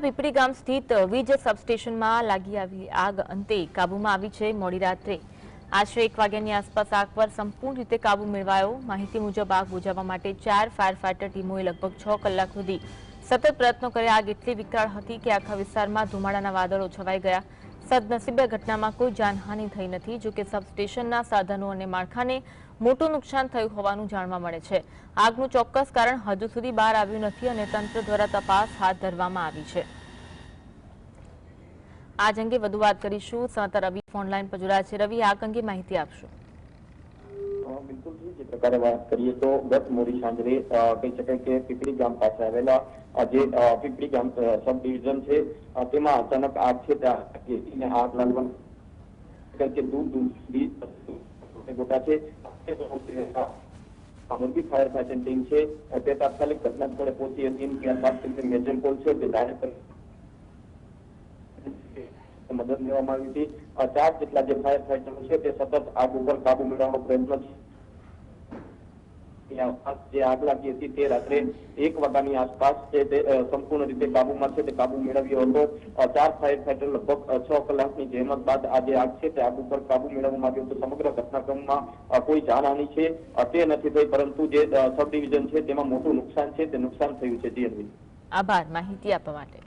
પીપળી ગામ સ્થિત વીજ સબસ્ટેશનમાં લાગી આવી આગ અંતે કાબૂમાં આવી છે। મોડી રાત્રે આશરે 1 વાગ્યાની આસપાસ આગ પર સંપૂર્ણ રીતે કાબુ મેળવાયો। માહિતી મુજબ આગ બુઝાવવા માટે 4 ફાયર ફાઇટર ટીમોએ લગભગ 6 કલાક સુધી સતત પ્રયત્નો કર્યા। આગ એટલી વિકરાળ હતી કે આખા વિસ્તારમાં ધુમાડાના વાદળો છવાઈ ગયા। સદનસીબે ઘટનામાં કોઈ જાનહાનિ થઈ નથી। જો કે સબસ્ટેશનના સાધનો અને માળખાને મોટું નુકસાન થયું હોવાનું જાણવા મળે છે। આગનું ચોક્કસ કારણ હજુ સુધી બહાર આવ્યું નથી અને તંત્ર દ્વારા તપાસ હાથ ધરવામાં આવી છે। આજ અંગે વધુ વાત કરીશું। સંવાદદાતા રવિ ફોનલાઈન પર જોડાયા છે। રવિ, આગ અંગે માહિતી આપશો। બિલકુલ જે પ્રકારે વાત કરીએ તો ગત મોડી સાંજે કહી શકાય કે પીપળી ગામ પાસે આવેલા જે પીપળી ગામ સબ ડિવિઝન છે તેમાં અચાનક આગ છે ત્યાં આગ લાગવા કે દૂર સુધી ગોટા છે મોરબી ફાયર ફાઇટર ટીમ છે તે તાત્કાલિક ઘટના સ્થળે પહોંચી હતી। ત્યારબાદ મેજર કોલ છે તે જાહેર મદદ લેવામાં આવી હતી। 4 જેટલા જે ફાયર ફાઇટરો છે તે સતત આગ ઉપર કાબુ મેળવવાનો પ્રયત્ન જે આગ લાગી હતી તે રાત્રે 1 વાગ્યાની આસપાસ છે તે સંપૂર્ણ રીતે કાબુમાં છે તે કાબુ મેળવ્યો હતો। 4 ફાયર ફાઇટર લગભગ 6 કલાકની જહેમત બાદ આ જે આગ છે તે આગ ઉપર કાબુ મેળવવામાં આવ્યો હતો। સમગ્ર ઘટનાક્રમમાં કોઈ જાનહાનિ છે તે નથી થઈ, પરંતુ જે સબ ડિવિઝન છે તેમાં મોટું નુકસાન છે તે નુકસાન થયું છે। જી આભાર માહિતી આપવા માટે।